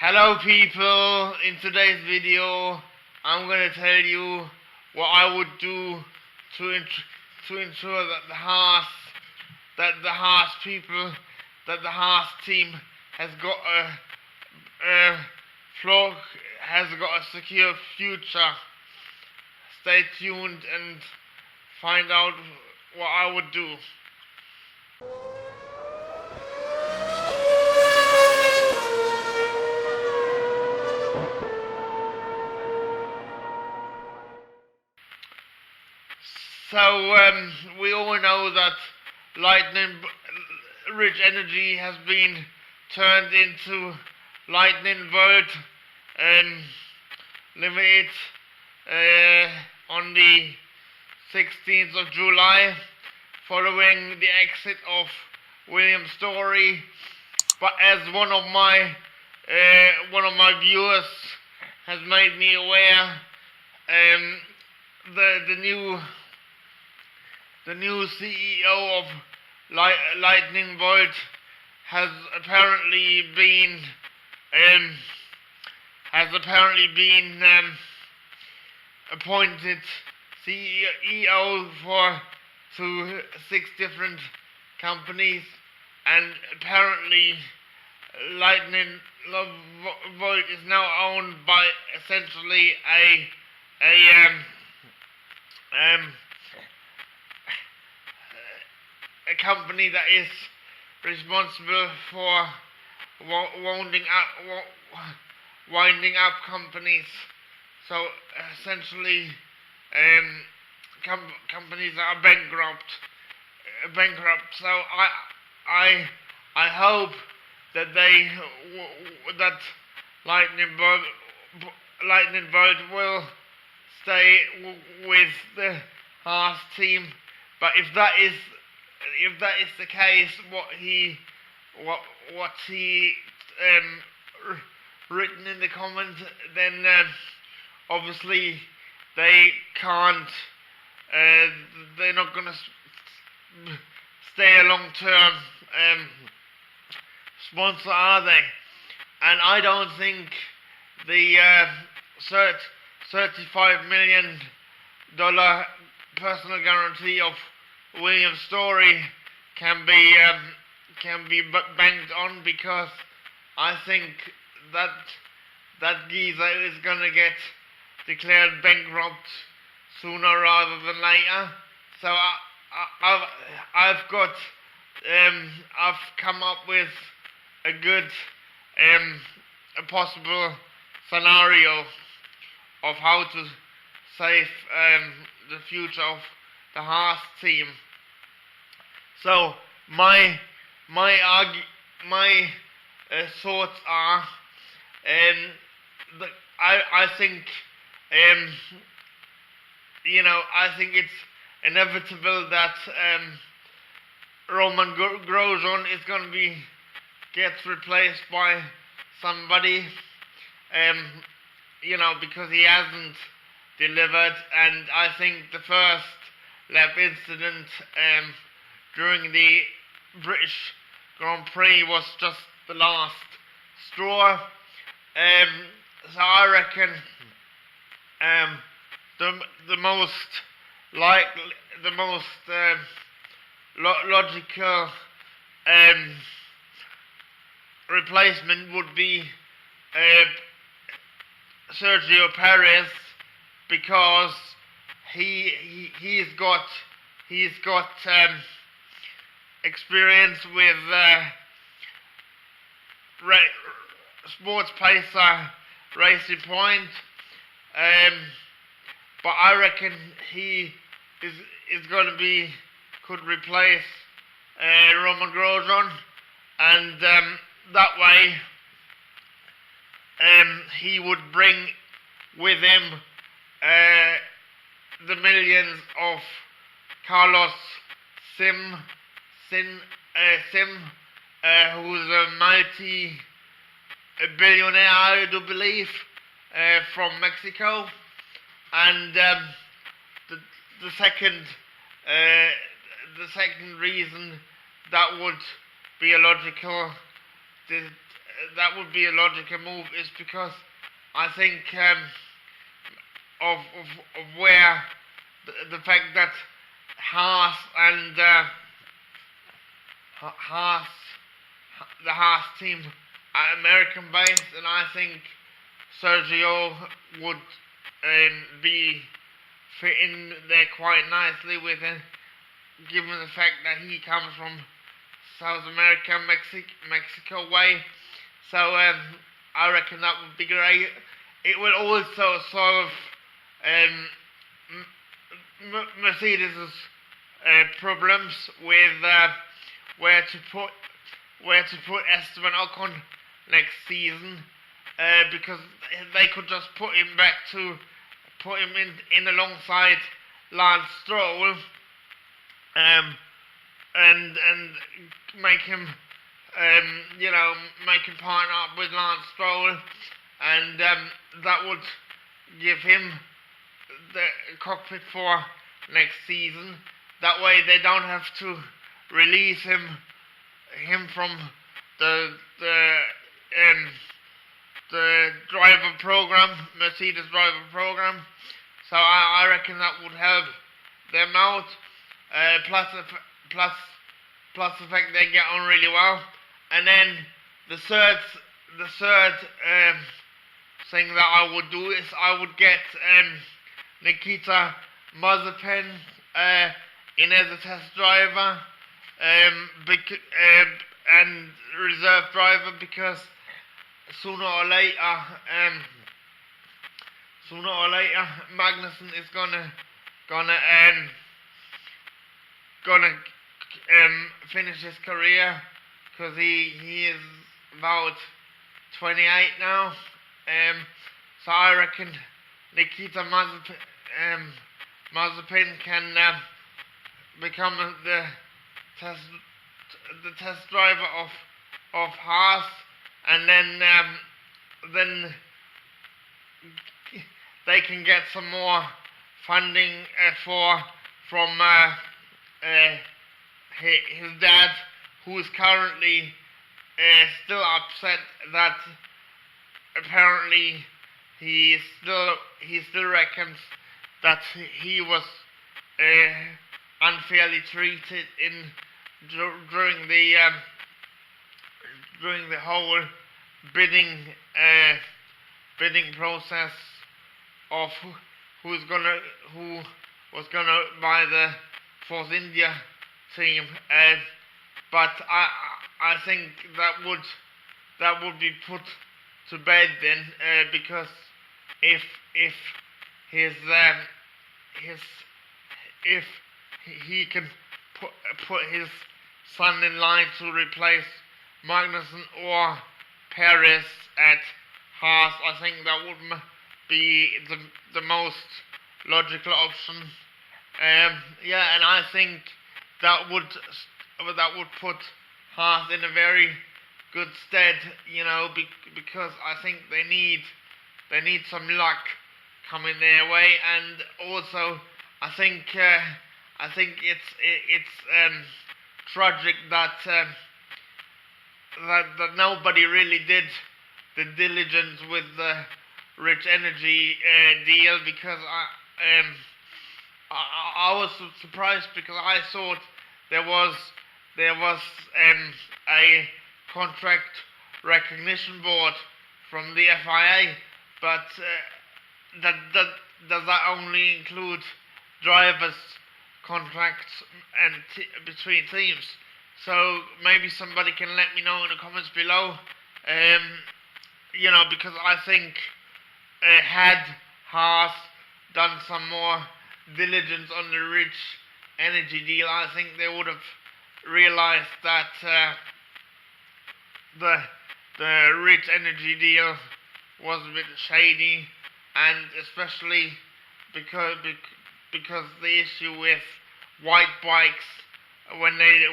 Hello people, in today's video I'm going to tell you what I would do to ensure that the Haas team has got a secure future. Stay tuned and find out what I would do. So we all know that lightning-rich energy has been turned into lightning volt limited on the 16th of July, following the exit of William Story. But as one of my viewers has made me aware, the new CEO of Lightning Volt has apparently been appointed CEO to 6 different companies, and apparently Lightning Volt is now owned by essentially a company that is responsible for winding up companies. So essentially, companies that are bankrupt. So I hope that that Lightning Bolt will stay with the Haas team. But if that is the case, what he written in the comments, then obviously they can't. They're not gonna stay a long-term sponsor, are they? And I don't think the $35 million personal guarantee of William Story can be banked on, because I think that geezer is gonna get declared bankrupt sooner rather than later. So I've come up with a good a possible scenario of how to save the future of the Haas team. So my thoughts are, I think I think it's inevitable that Roman Grosjean is going to gets replaced by somebody, because he hasn't delivered. And I think the first lap incident during the British Grand Prix was just the last straw. So I reckon the most logical replacement would be Sergio Perez, because he's got experience with sports pacer Racing Point, but I reckon he could replace Roman Grosjean, and that way he would bring with him the millions of Carlos Sim, who's a multi-billionaire, I do believe, from Mexico. And the second reason that would be a logical that would be a logical move, is because I think of where the fact that Haas and Haas, the Haas team are American based, and I think Sergio would be fitting there quite nicely with it, given the fact that he comes from South America, Mexico way. So I reckon that would be great. It will also solve Mercedes' problems with where to put Esteban Ocon next season, because they could just put him in alongside Lance Stroll, and make him partner up with Lance Stroll, and that would give him the cockpit for next season. That way they don't have to release him from the driver program, Mercedes driver program. So I reckon that would help them out. Plus the fact they get on really well. And then the third thing that I would do is I would get Nikita Mazepin in as a test driver, and reserve driver, because sooner or later Magnussen is gonna finish his career, because he is about 28 now. So I reckon Nikita Mazepin can become the test driver of Haas, and then they can get some more funding from his dad, who is currently still upset that apparently he still reckons that he was unfairly treated during the whole bidding process of who was gonna buy the Force India team, but I think that would be put to bed then, because if he can put his son in line to replace Magnussen or Perez at Haas, I think that would be the most logical option. And I think that would put Haas in a very good stead, because I think they need some luck coming their way, and also I think it's tragic that nobody really did the diligence with the Rich Energy deal, because I was surprised, because I thought there was a contract recognition board from the FIA, but does that only include drivers' contracts and between teams? So maybe somebody can let me know in the comments below, because I think had Haas done some more diligence on the Rich Energy deal, I think they would have realized that the Rich Energy deal was a bit shady, and especially because the issue with white bikes, when they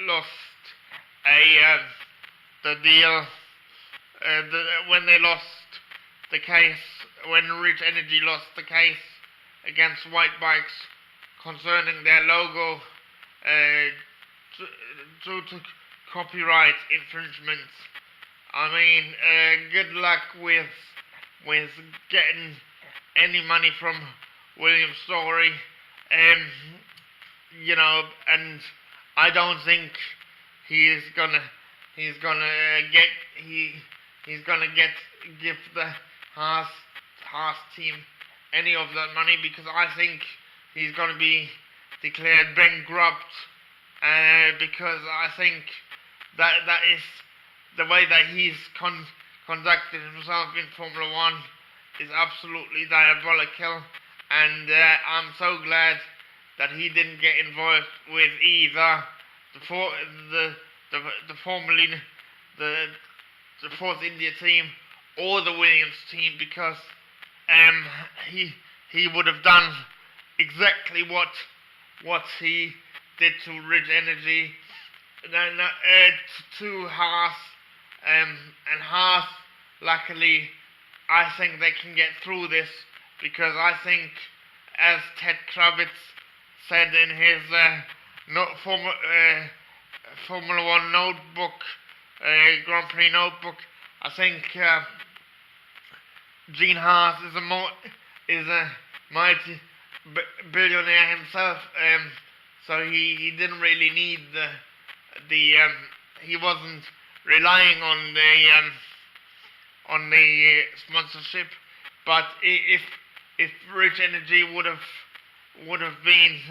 lost the deal, when they lost the case, when Rich Energy lost the case against white bikes concerning their logo due to copyright infringements, I mean, good luck with getting any money from William Story. You know, and I don't think he's gonna give the Haas team any of that money, because I think he's gonna be declared bankrupt, because I think that is the way that he's conducted himself in Formula One is absolutely diabolical, and I'm so glad that he didn't get involved with either the Force India team or the Williams team, because he would have done exactly what he did to Ridge Energy, to Haas, and Haas, luckily, I think they can get through this, because I think, as Ted Kravitz said in his Formula One notebook, Grand Prix notebook, I think Gene Haas is a mighty billionaire himself, so he didn't really need he wasn't relying on the sponsorship. But if Rich Energy would have been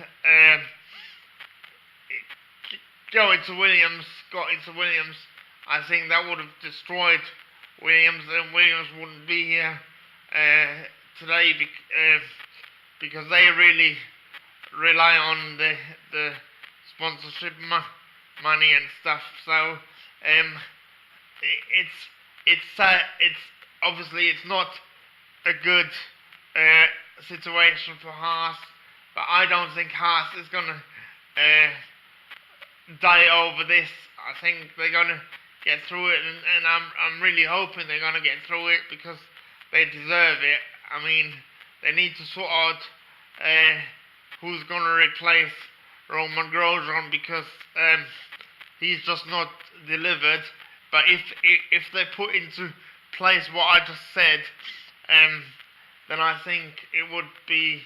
got into Williams, I think that would have destroyed Williams, and Williams wouldn't be here today, because they really rely on the sponsorship money and stuff. So it's obviously it's not a good situation for Haas, but I don't think Haas is gonna die over this. I think they're gonna get through it, and I'm really hoping they're gonna get through it, because they deserve it. I mean, they need to sort out who's gonna replace Roman Grosjean, because he's just not delivered. But if they put into place what I just said, then I think it would be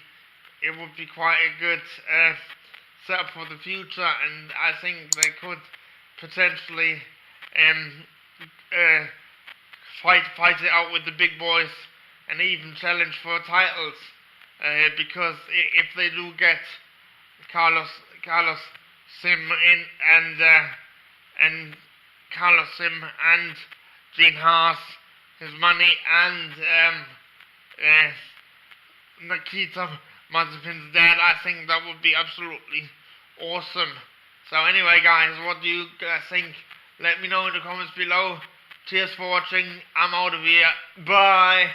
quite a good setup for the future, and I think they could potentially fight it out with the big boys and even challenge for titles, because if they do get Carlos Sim in, and Carlos Sim and Gene Haas his money, and Nikita Mazepin's dad, I think that would be absolutely awesome. So anyway, guys, what do you guys think? Let me know in the comments below. Cheers for watching. I'm out of here. Bye.